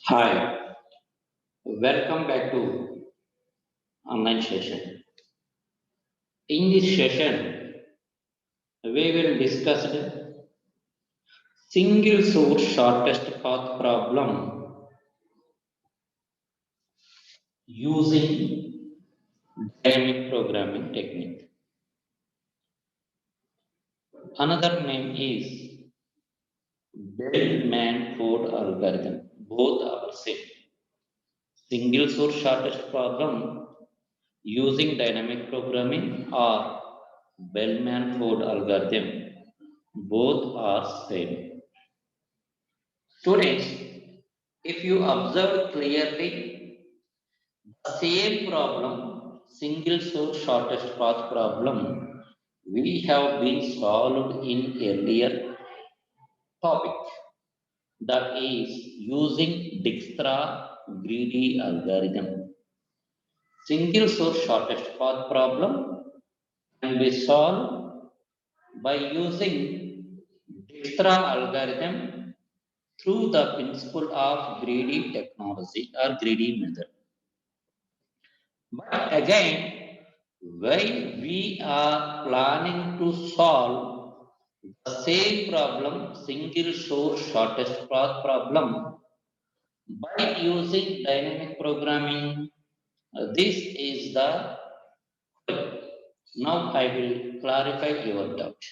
Hi, welcome back to online session. In this session, we will discuss the single source shortest path problem using dynamic programming technique. Another name is Bell-Manford algorithm. Both are same. Single source shortest problem using dynamic programming or Bell-Manford algorithm. Both are same. Students, if you observe clearly, the same problem, single source shortest path problem, we have been solved in earlier topic. That is using Dijkstra greedy algorithm. Single source shortest path problem can be solved by using Dijkstra algorithm through the principle of greedy technology or greedy method. But again, when we are planning to solve the same problem, single source shortest path problem, by using dynamic programming, this is the way. Now I will clarify your doubt.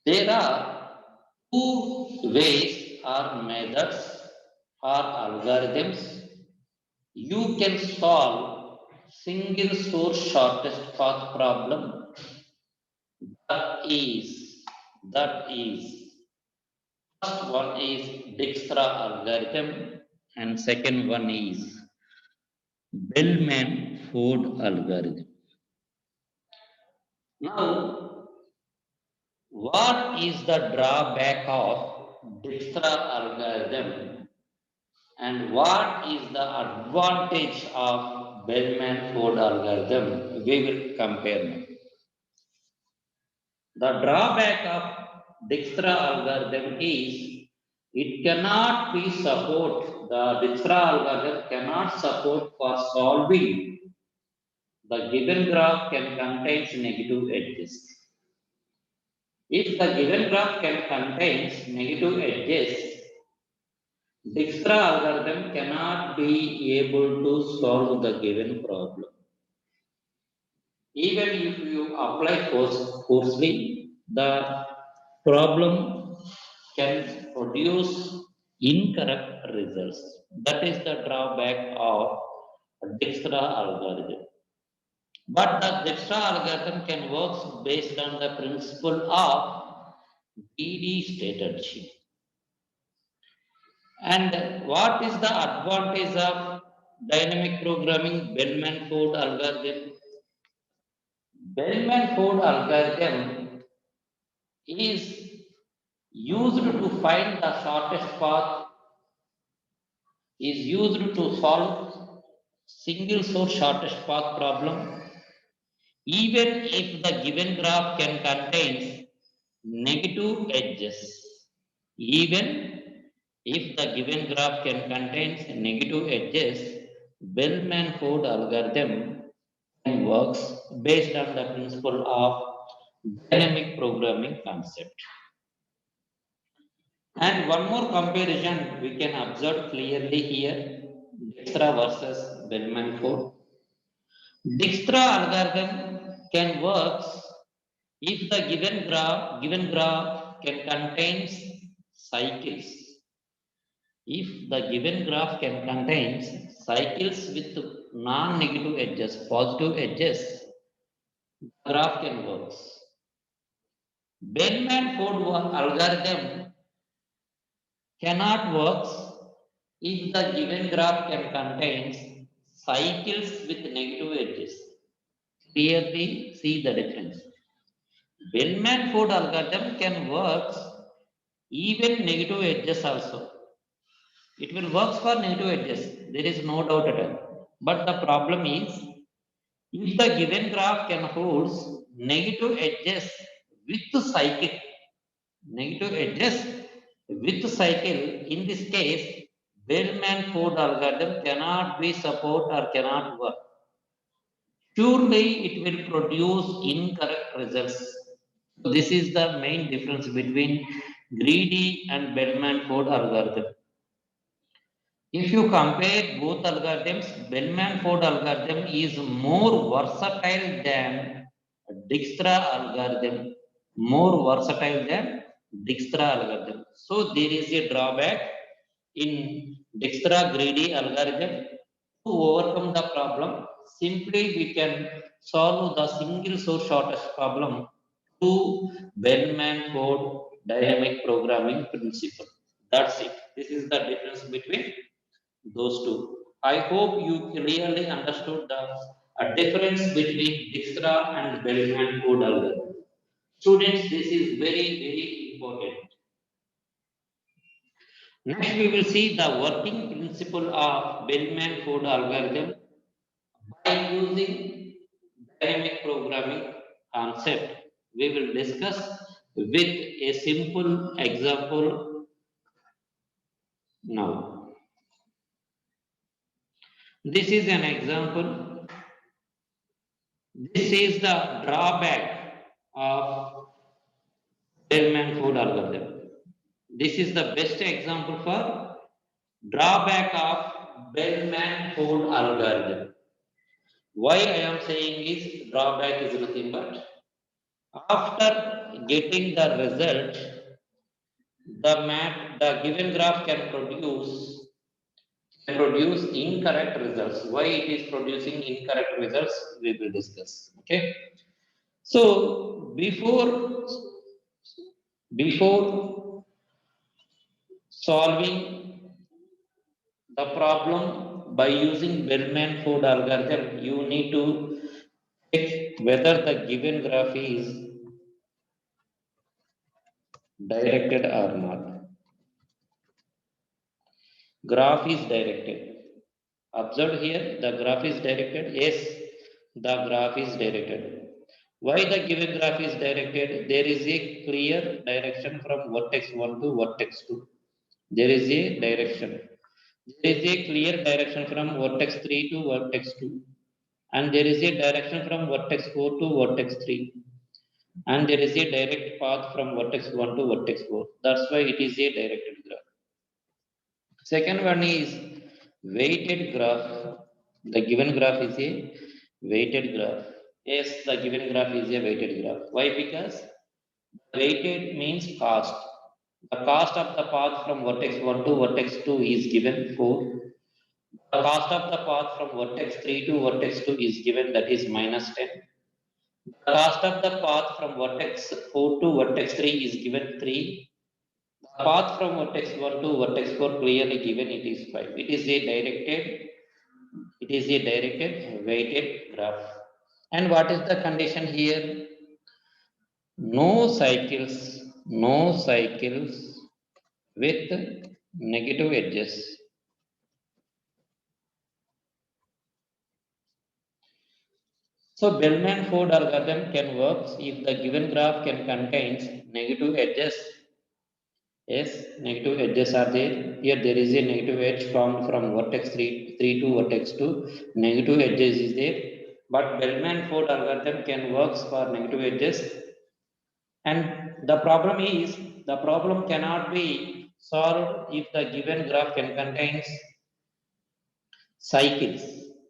There are two ways or methods or algorithms you can solve single source shortest path problem. That is first one is Dijkstra algorithm and second one is Bellman-Ford algorithm. Now, what is the drawback of Dijkstra algorithm and what is the advantage of Bellman-Ford algorithm? We will compare now. The drawback of Dijkstra algorithm is it cannot be support, the Dijkstra algorithm cannot support for solving the given graph can contains negative edges. If the given graph can contains negative edges, Dijkstra algorithm cannot be able to solve the given problem. Even if you apply forcefully, the problem can produce incorrect results. That is the drawback of Dijkstra algorithm. But the Dijkstra algorithm can work based on the principle of greedy strategy. And what is the advantage of dynamic programming Bellman-Ford algorithm? Bellman-Ford algorithm is used to find the shortest path, is used to solve single source shortest path problem even if the given graph can contain negative edges. Even if the given graph can contain negative edges, Bellman-Ford algorithm works based on the principle of dynamic programming concept. And one more comparison we can observe clearly here, Dijkstra versus Bellman-Ford. Dijkstra algorithm can work if the given graph can contain cycles. If the given graph can contain cycles with non-negative edges, positive edges, the graph can work. Bellman-Ford algorithm cannot work if the given graph can contain cycles with negative edges. Clearly see the difference. Bellman-Ford algorithm can work even negative edges also. It will work for negative edges. There is no doubt at all. But the problem is, if the given graph can hold negative edges with cycle, negative edges With cycle, in this case, Bellman-Ford algorithm cannot be support or cannot work. Surely it will produce incorrect results. This is the main difference between greedy and Bellman-Ford algorithm. If you compare both algorithms, Bellman-Ford algorithm is more versatile than Dijkstra algorithm. More versatile than Dijkstra algorithm. So there is a drawback in Dijkstra greedy algorithm. To overcome the problem, simply we can solve the single source shortest problem through Bellman-Ford dynamic programming principle. That's it. This is the difference between those two. I hope you clearly understood the difference between Dijkstra and Bellman-Ford algorithm. Students, this is very, very important. Next, we will see the working principle of Bellman-Ford algorithm by using dynamic programming concept. We will discuss with a simple example now. This is an example. This is the drawback of Bellman-Ford algorithm. This is the best example for drawback of Bellman-Ford algorithm. Why I am saying is drawback is nothing but after getting the result, the given graph can produce incorrect results. Why it is producing incorrect results? We will discuss. Okay. So before solving the problem by using Bellman-Ford algorithm, you need to check whether the given graph is directed or not. Graph is directed. Observed here, the graph is directed. Yes, the graph is directed. Why the given graph is directed? There is a clear direction from vertex 1 to vertex 2. There is a direction. There is a clear direction from vertex 3 to vertex 2. And there is a direction from vertex 4 to vertex 3. And there is a direct path from vertex 1 to vertex 4. That's why it is a directed graph. Second one is weighted graph. The given graph is a weighted graph. Yes, the given graph is a weighted graph. Why? Because weighted means cost. The cost of the path from vertex 1 to vertex 2 is given 4. The cost of the path from vertex 3 to vertex 2 is given, that is minus 10. The cost of the path from vertex 4 to vertex 3 is given 3. The path from vertex 1 to vertex 4 clearly given, it is 5. It is a directed weighted graph. And what is the condition here? No cycles with negative edges. So Bellman-Ford algorithm can work if the given graph can contains negative edges. Yes, negative edges are there. Here there is a negative edge formed from vertex 3 to vertex 2. Negative edges is there. But Bellman-Ford algorithm can work for negative edges. And the problem cannot be solved if the given graph can contains cycles.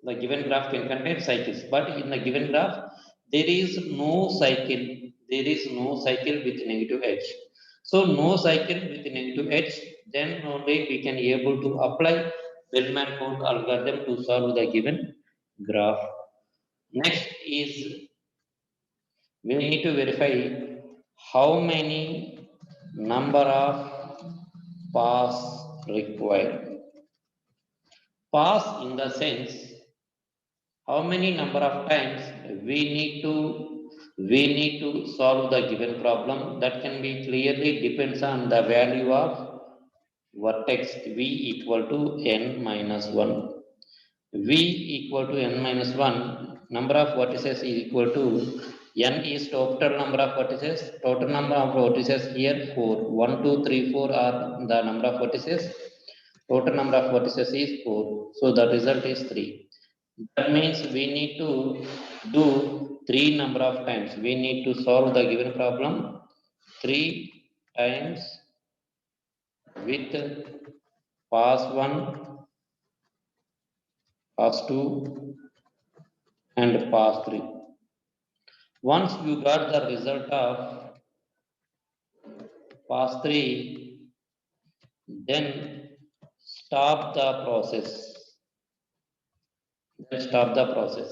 The given graph can contain cycles, but in the given graph, there is no cycle. There is no cycle with negative edge. So no cycle with negative edge, then only we can be able to apply Bellman-Ford algorithm to solve the given graph. Next is we need to verify how many number of pass required. Pass in the sense how many number of times we need to solve the given problem. That can be clearly depends on the value of vertex v equal to n minus 1. V equal to n minus 1, number of vertices is equal to N is total number of vertices. Total number of vertices here 4. 1, 2, 3, 4 are the number of vertices. Total number of vertices is 4. So the result is 3. That means we need to do 3 number of times. We need to solve the given problem 3 times with pass 1, pass 2 and pass 3. Once you got the result of pass 3, then stop the process. Stop the process.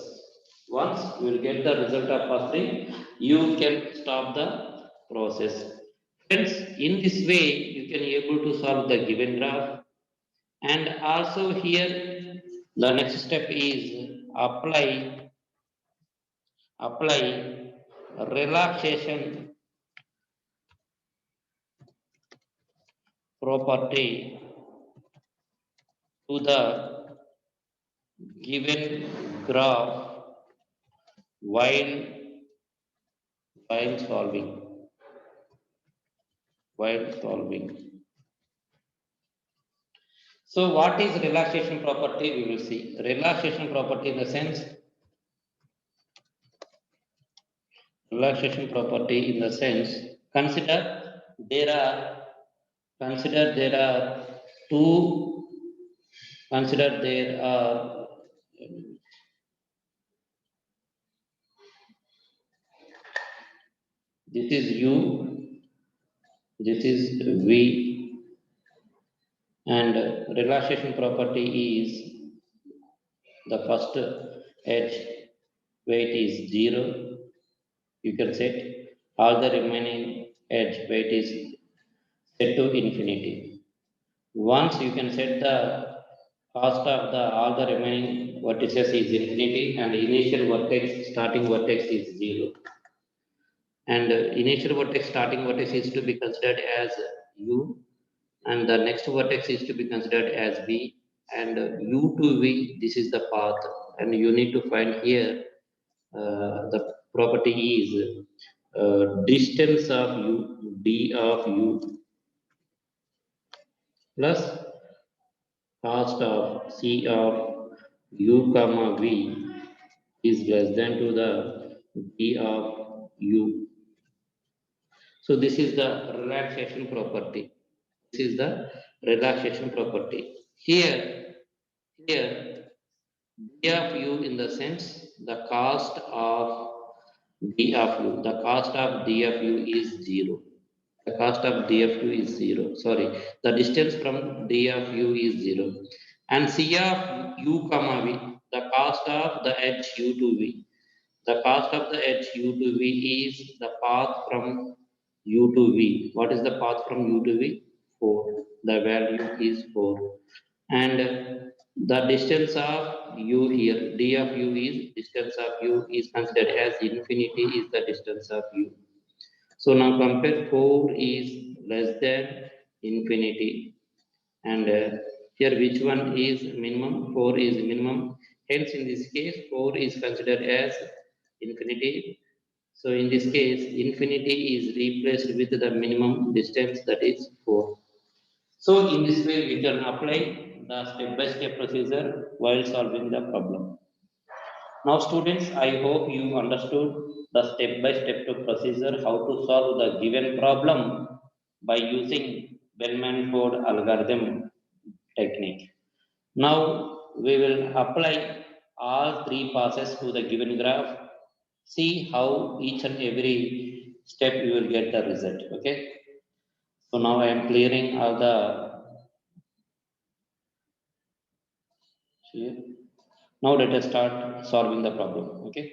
Once you will get the result of pass 3, you can stop the process. Friends, in this way, you can able to solve the given graph. And also here, the next step is apply relaxation property to the given graph while while solving while solving. So what is relaxation property? We will see. Relaxation property in the sense consider there are two consider there are this is u, this is v, and relaxation property is the first edge weight is 0. You can set all the remaining edge weight is set to infinity. Once you can set the cost of the all the remaining vertices is infinity and initial vertex starting vertex is 0. And initial vertex starting vertex is to be considered as u, and the next vertex is to be considered as v, and u to v, this is the path, and you need to find here the property is distance of u, d of u plus cost of c of u comma v is less than to the d of u. So this is the relaxation property. This is the relaxation property. Here d of u in the sense the cost of d of u. The cost of d of u is 0. The cost of d of u is 0. Sorry, the distance from d of u is 0. And c of u comma v, the cost of the edge u to v. The cost of the edge u to v is the path from u to v. What is the path from u to v? 4. The value is 4. And the distance of u here, d of u is distance of u is considered as infinity is the distance of u. So now compare 4 is less than infinity, and here which one is minimum? 4 is minimum. Hence in this case 4 is considered as infinity. So in this case infinity is replaced with the minimum distance, that is 4. So in this way we can apply the step-by-step procedure while solving the problem. Now students, I hope you understood the step-by-step procedure how to solve the given problem by using Bell-Manford algorithm technique. Now we will apply all 3 passes to the given graph. See how each and every step you will get the result. Okay. So now I am clearing all the here. Now let us start solving the problem. Okay.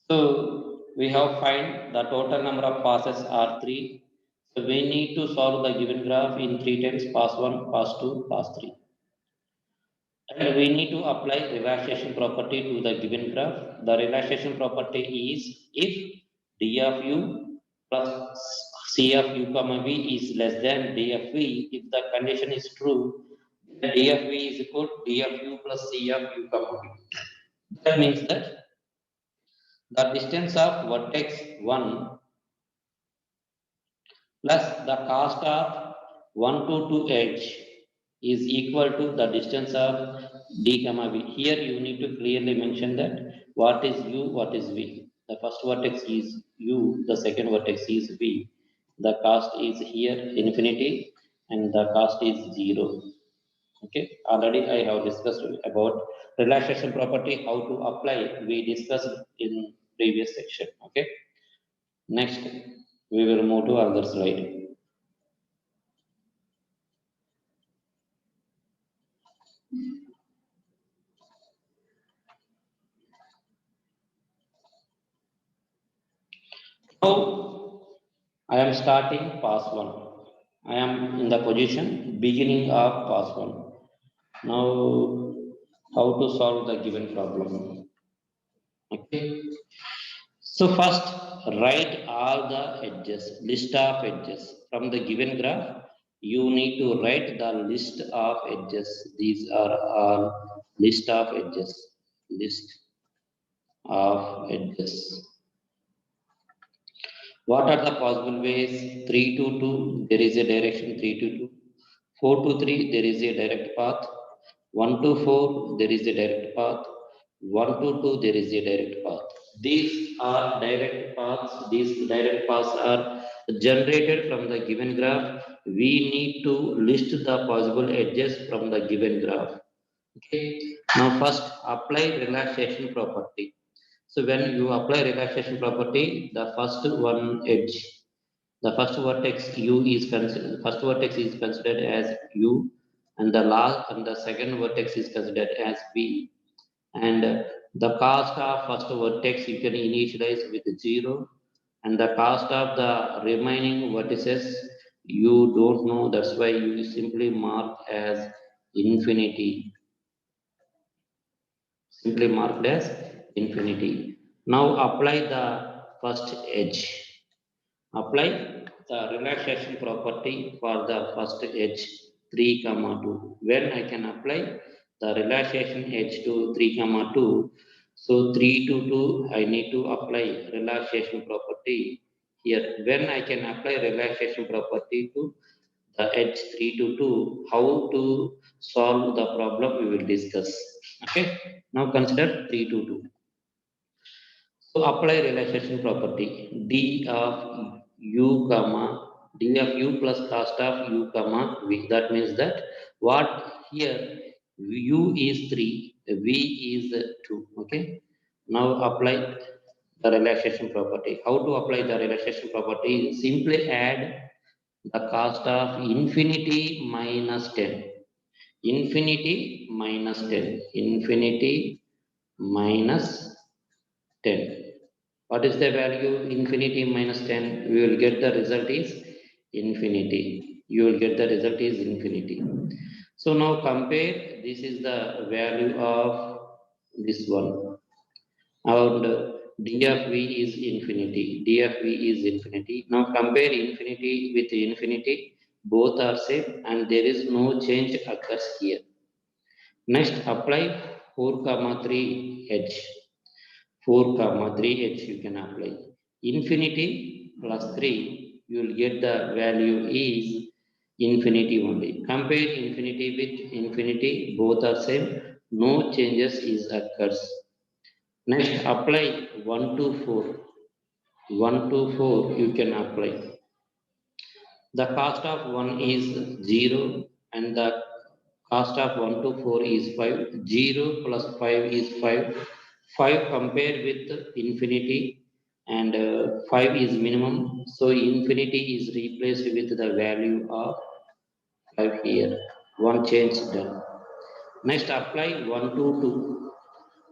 So we have find the total number of passes are 3. So we need to solve the given graph in 3 times: pass 1, pass 2, pass 3. And we need to apply relaxation property to the given graph. The relaxation property is if d of u plus c of u comma v is less than d of v. If the condition is true, then d of v is equal to d of u plus c of u comma v. That means that the distance of vertex 1 plus the cost of 1 to 2 edge is equal to the distance of d comma v. Here you need to clearly mention that what is u, what is v. The first vertex is u, the second vertex is v. The cost is here infinity and the cost is 0. Okay, already I have discussed about relaxation property, how to apply, we discussed in previous section. Okay, next we will move to other slide. Now I am starting pass 1. I am in the position beginning of pass 1. Now how to solve the given problem. Okay, so first write all the edges, list of edges from the given graph. You need to write the list of edges. These are all list of edges, list of edges. What are the possible ways? 3 to 2, there is a direction 3 to 2. 4 to 3, there is a direct path. 1 to 4, there is a direct path. 1 to 2, there is a direct path. These are direct paths. These direct paths are generated from the given graph. We need to list the possible edges from the given graph. Okay. Now first apply relaxation property. So when you apply relaxation property, the first one edge, the first vertex u is considered, first vertex is considered as u, and the last and the second vertex is considered as v. And the cost of first vertex you can initialize with 0, and the cost of the remaining vertices you don't know. That's why you simply mark as infinity. Simply marked as infinity. Now apply the first edge. Apply the relaxation property for the first edge 3 comma 2. When I can apply the relaxation edge to 3 comma 2, so 3 to 2 I need to apply relaxation property here. When I can apply relaxation property to the edge 3 to 2, how to solve the problem we will discuss. Okay, now consider 3 to 2. So apply relaxation property d of u comma d of u plus cost of u comma v. That means that what here u is 3, v is 2. Okay, now apply the relaxation property. How to apply the relaxation property? Simply add the cost of infinity minus 10. Infinity minus 10. Infinity minus 10. What is the value? Infinity minus 10. We will get the result is infinity. You will get the result is infinity. So now compare. This is the value of this one. And d of v is infinity. D of v is infinity. Now compare infinity with infinity. Both are same and there is no change occurs here. Next apply 4 comma 3 edge. 4 comma 3 h you can apply. Infinity plus 3, you will get the value is infinity only. Compare infinity with infinity, both are same, no changes is occurs. Next apply 1 to 4. 1 to 4 you can apply. The cost of 1 is 0 and the cost of 1 to 4 is 5. 0 plus 5 is 5. 5 compared with infinity and 5 is minimum. So infinity is replaced with the value of 5 here. One change done. Next apply 1 to 2.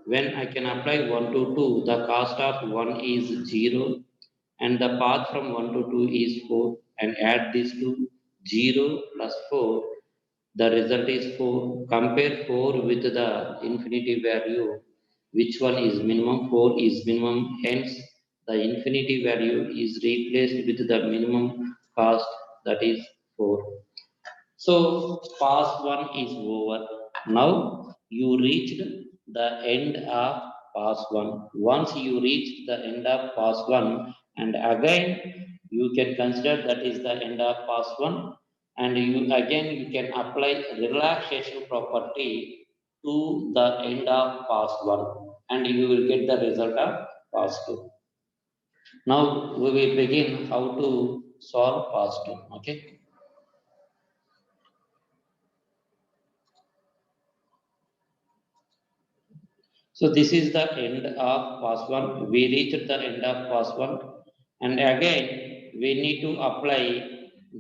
When I can apply 1 to 2, the cost of 1 is 0 and the path from 1 to 2 is 4, and add this to 0 plus 4, the result is 4. Compare 4 with the infinity value. Which one is minimum? 4 is minimum. Hence, the infinity value is replaced with the minimum cost, that is 4. So, pass 1 is over. Now, you reached the end of pass 1. Once you reach the end of pass 1, and again you can consider that is the end of pass 1, and you can apply relaxation property to the end of pass 1, and you will get the result of pass 2. Now we will begin how to solve pass 2. Okay. So this is the end of pass 1. We reached the end of pass 1, and again we need to apply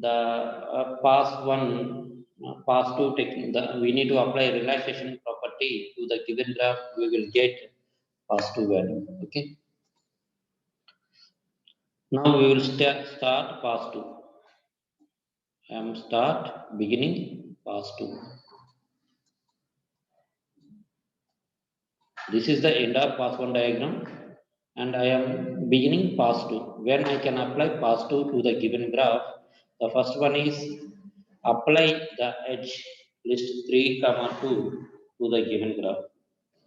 the pass 1, pass 2 technique. We need to apply relaxation property to the given graph. We will get pass 2 value. Okay. Now we will start pass 2. I am beginning pass 2. This is the end of pass 1 diagram, and I am beginning pass 2. When I can apply pass 2 to the given graph, the first one is apply the edge list 3, 2 to the given graph.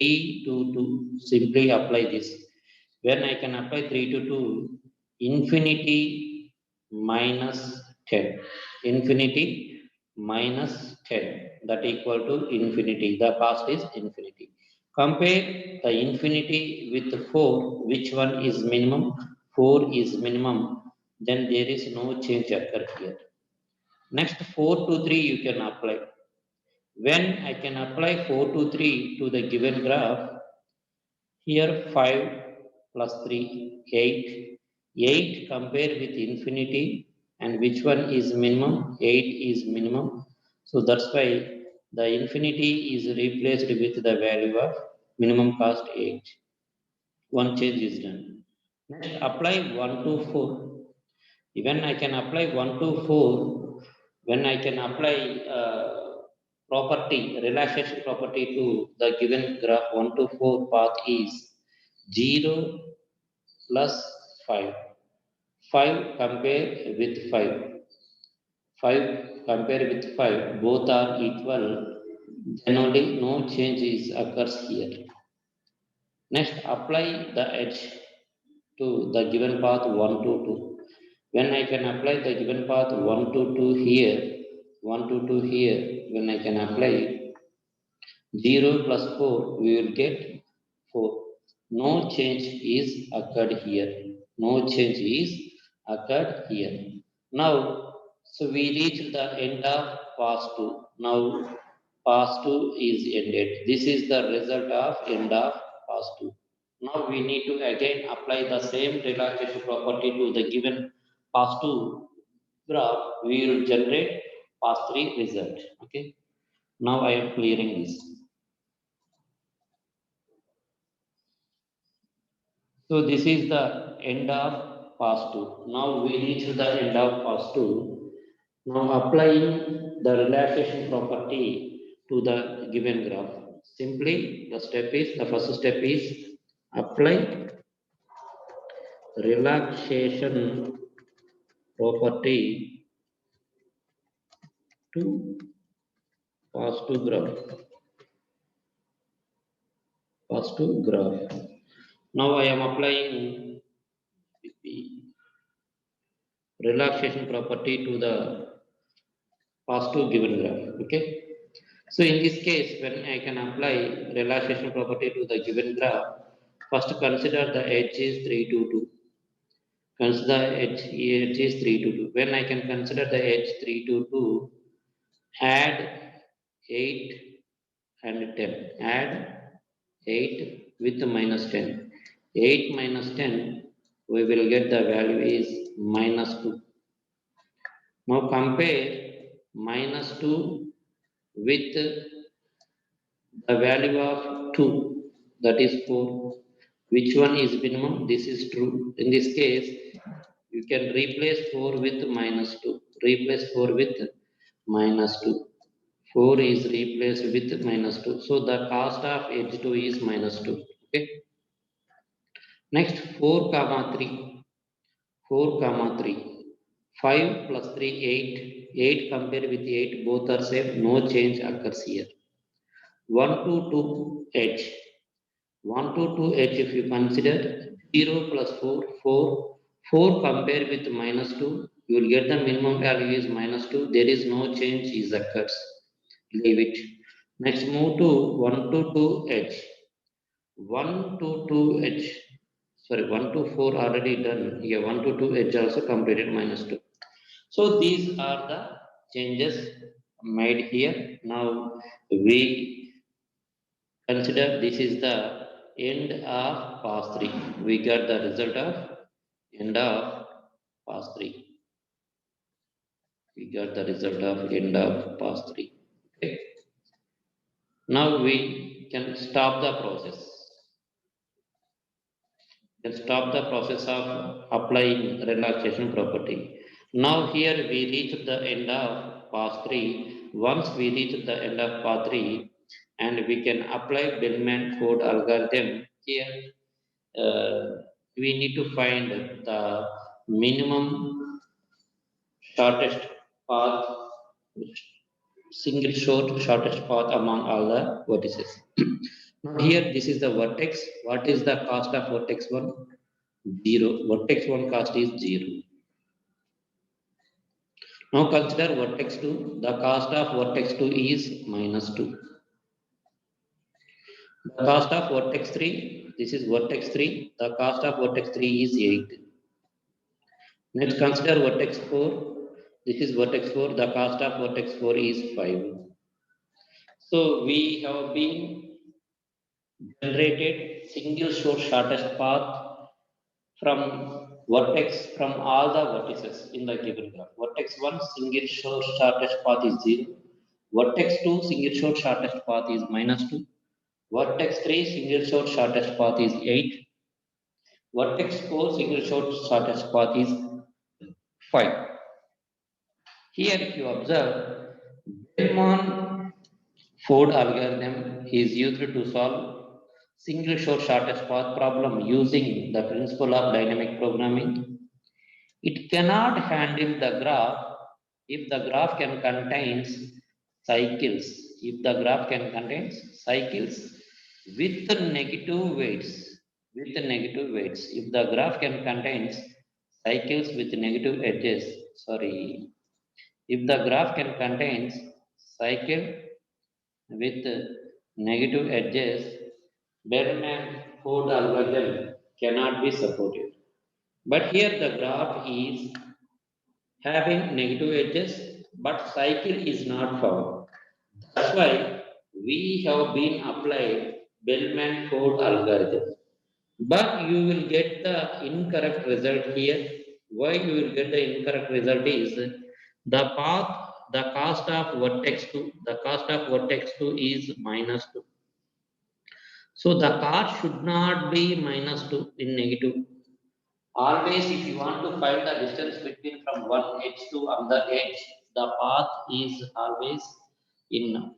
3 to 2, simply apply this. When I can apply 3 to 2, infinity minus 10. Infinity minus 10, that equal to infinity. The cost is infinity. Compare the infinity with 4. Which one is minimum? 4 is minimum. Then there is no change occur here. Next, 4 to 3 you can apply. When I can apply 4 to 3 to the given graph, here 5 plus 3, 8. 8 compare with infinity, and which one is minimum? 8 is minimum. So that's why the infinity is replaced with the value of minimum cost 8. One change is done. Next, apply 1 to 4. Even I can apply 1 to 4, when I can apply property, relaxation property to the given graph 1 to 4 path is 0 plus 5. 5 compare with 5. 5 compare with 5. Both are equal. Then only no change is occurs here. Next, apply the edge to the given path 1 to 2. When I can apply the given path 1 to 2 here, 1 to 2 here, when I can apply 0 plus 4, we will get 4. No change is occurred here. No change is occurred here. Now, so we reach the end of pass 2. Now, pass 2 is ended. This is the result of end of pass 2. Now we need to again apply the same relaxation property to the given pass 2 graph. We will generate pass 3 result. Okay. Now I am clearing this. So this is the end of pass 2. Now we reach the end of pass 2. Now applying the relaxation property to the given graph. Simply the first step is apply relaxation property to pass 2 graph. Pass 2 graph. Now I am applying the relaxation property to the pass 2 given graph. Okay. So in this case, when I can apply relaxation property to the given graph, first consider the edge is 3 to 2. Consider edge is 3 to 2. When I can consider the edge 3 to 2, add 8 and 10. Add 8 with minus 10. 8 minus 10, we will get the value is minus 2. Now compare minus 2 with the value of 2, that is 4. Which one is minimum? This is true. In this case, you can replace 4 with minus 2. Replace 4 with minus 2. 4 is replaced with minus 2. So the cost of edge 2 is minus 2. Okay. Next, 4 comma 3. 4 comma 3. 5 plus 3, 8. 8 compare with 8. Both are same. No change occurs here. 1 to 2 edge. 1 to 2h, if you consider 0 plus 4, 4, 4 compare with minus 2, you will get the minimum value is minus 2. There is no change is occurs. Leave it. Next, move to 1 to 2h. 1 to 2h. Sorry, 1 to 4 already done. Here 1 to 2h also completed minus 2. So these are the changes made here. Now we consider this is the end of pass 3. We got the result of end of pass 3. We got the result of end of pass 3. Okay. Now we can stop the process. Can stop the process of applying relaxation property. Now here we reach the end of pass 3. Once we reach the end of pass 3 and we can apply Bellman-Ford algorithm here, we need to find the minimum shortest path, single shortest path among all the vertices. Now here this is the vertex. What is the cost of vertex 1? 0. Vertex 1 cost is 0. Now consider vertex 2. The cost of vertex 2 is minus 2. The cost of vertex 3, this is vertex 3. The cost of vertex 3 is 8. Next consider vertex 4. This is vertex 4. The cost of vertex 4 is 5. So we have been generated single source shortest path from vertex from all the vertices in the given graph. Vertex 1 single source shortest path is 0. Vertex 2 single source shortest path is minus 2. Vertex 3 single source shortest path is 8. Vertex 4 single source shortest path is 5. Here if you observe, Bellman Ford algorithm is used to solve single source shortest path problem using the principle of dynamic programming. It cannot handle the graph if the graph can contains cycles. If the graph can contain cycles with negative weights, If the graph can contains cycles with negative edges, sorry, if the graph can contains cycle with negative edges, Bellman-Ford algorithm cannot be supported. But here the graph is having negative edges, but cycle is not found. That's why we have been applied Bellman-Ford algorithm. But you will get the incorrect result here. Why you will get the incorrect result is the path, the cost of vertex 2, the cost of vertex 2 is minus 2. So the cost should not be minus 2 in negative. Always, if you want to find the distance between from one edge to another edge, the path is always in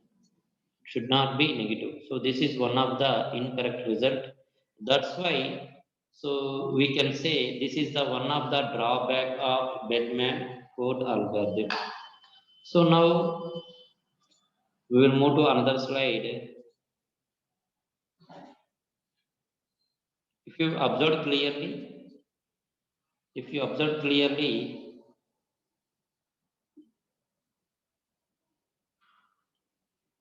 should not be negative. So this is one of the incorrect result. That's why. So we can say this is the one of the drawback of Bellman-Ford algorithm. So now we will move to another slide. If you observe clearly, if you observe clearly,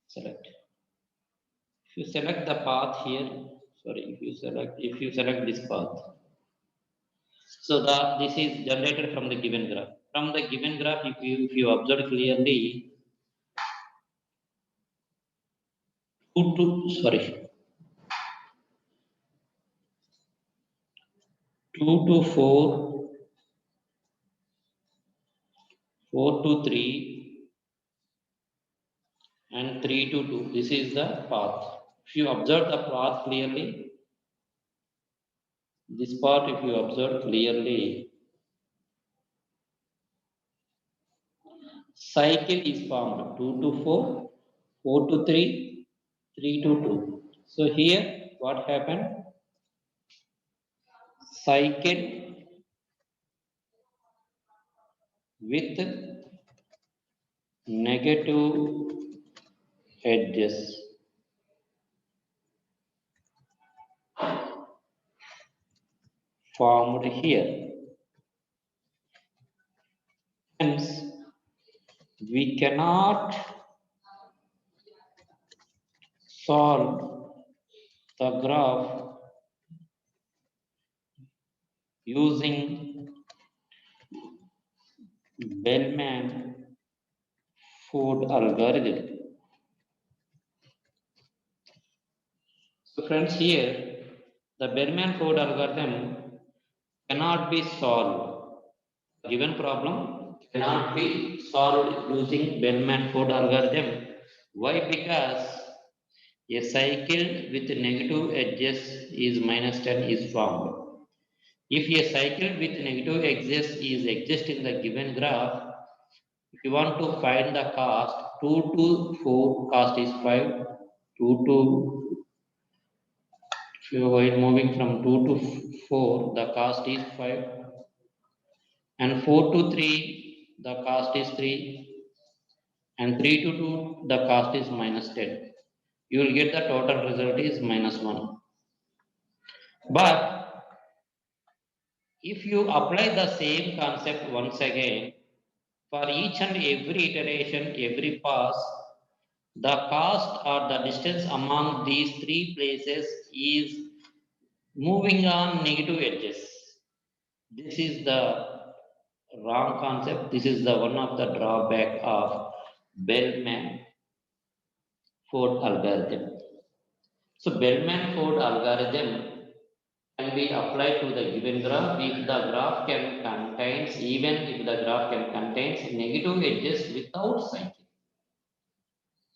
select. If you select the path here, sorry, if you select this path, so the this is generated from the given graph. From the given graph, if you observe clearly, 2 to 4, 4 to 3, and 3 to 2. This is the path. If you observe the path clearly, this part, if you observe clearly, cycle is formed 2 to 4, 4 to 3, 3 to 2. So here, what happened? Cycle with negative edges. formed here. Hence, we cannot solve the graph using Bellman-Ford algorithm. So friends, here the Bellman-Ford algorithm cannot be solved. Given problem cannot be solved using Bellman-Ford algorithm. Why? Because a cycle with negative edges is minus 10 is formed. If a cycle with negative edges is exist in the given graph, if you want to find the cost, 2 to 4 cost is 5, 2 to, while moving from 2 to 4, the cost is 5, and 4 to 3, the cost is 3, and 3 to 2, the cost is minus 10. You will get the total result is minus 1. But if you apply the same concept once again, for each and every iteration, every pass, the cost or the distance among these three places is moving on negative edges. This is the wrong concept. This is the one of the drawback of Bellman-Ford algorithm. So Bellman-Ford algorithm can be applied to the given graph if the graph can contains, even if the graph can contains negative edges without cycle.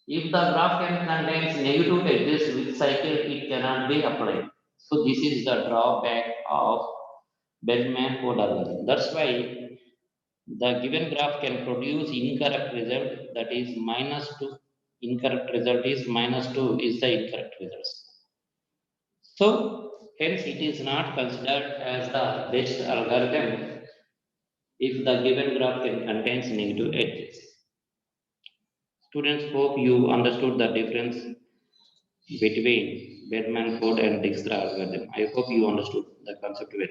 If the graph can contains negative edges with cycle, it cannot be applied. So this is the drawback of Bellman-Ford algorithm. That's why the given graph can produce incorrect result, that is minus 2. Incorrect result is minus 2 is the incorrect result. So hence it is not considered as the best algorithm if the given graph can contains negative edges. Students, hope you understood the difference between Bellman-Ford and Dijkstra algorithm. I hope you understood the concept well.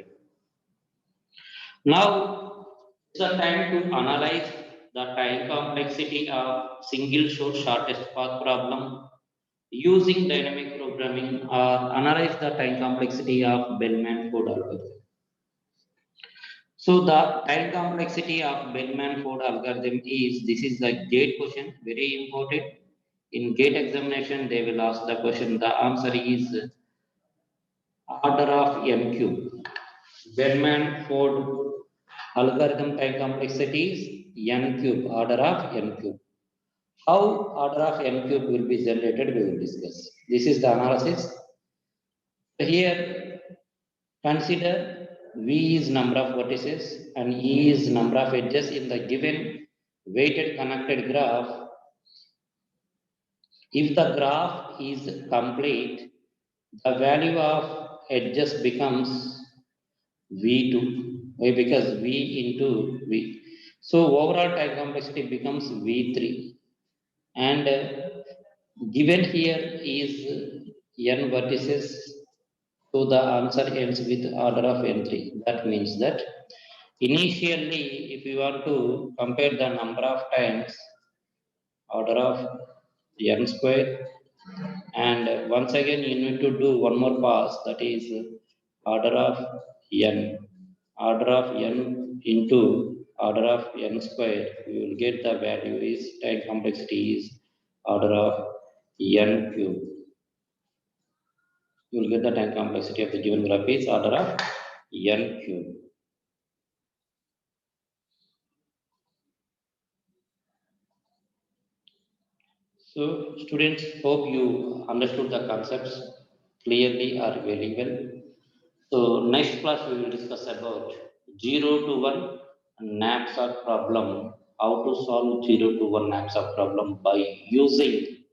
Now it's the time to analyze the time complexity of single source shortest path problem using dynamic programming, or analyze the time complexity of Bellman-Ford algorithm. So the time complexity of Bellman-Ford algorithm is, this is the gate question, very important. In gate examination, they will ask the question. The answer is order of n cube. Bellman-Ford algorithm time complexity is n cube, order of n cube. How order of n cube will be generated, we will discuss. This is the analysis. Here, consider V is number of vertices and E is number of edges in the given weighted connected graph. If the graph is complete, the value of edges becomes V2. Why? Because V into V. So overall time complexity becomes V3. And given here is n vertices, so the answer ends with order of n3. That means that initially, if you want to compare the number of times, order of n square, and once again you need to do one more pass, that is order of n. Order of n into order of n square, you will get the value is time complexity is order of n cube. You will get the time complexity of the given graph is order of n cube. So students, hope you understood the concepts clearly or very well. So next class we will discuss about 0 to 1 knapsack problem, how to solve 0 to 1 knapsack problem by using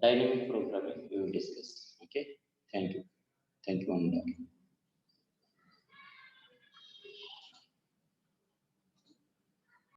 dynamic programming we will discuss. Okay, thank you. Thank you, Ananda.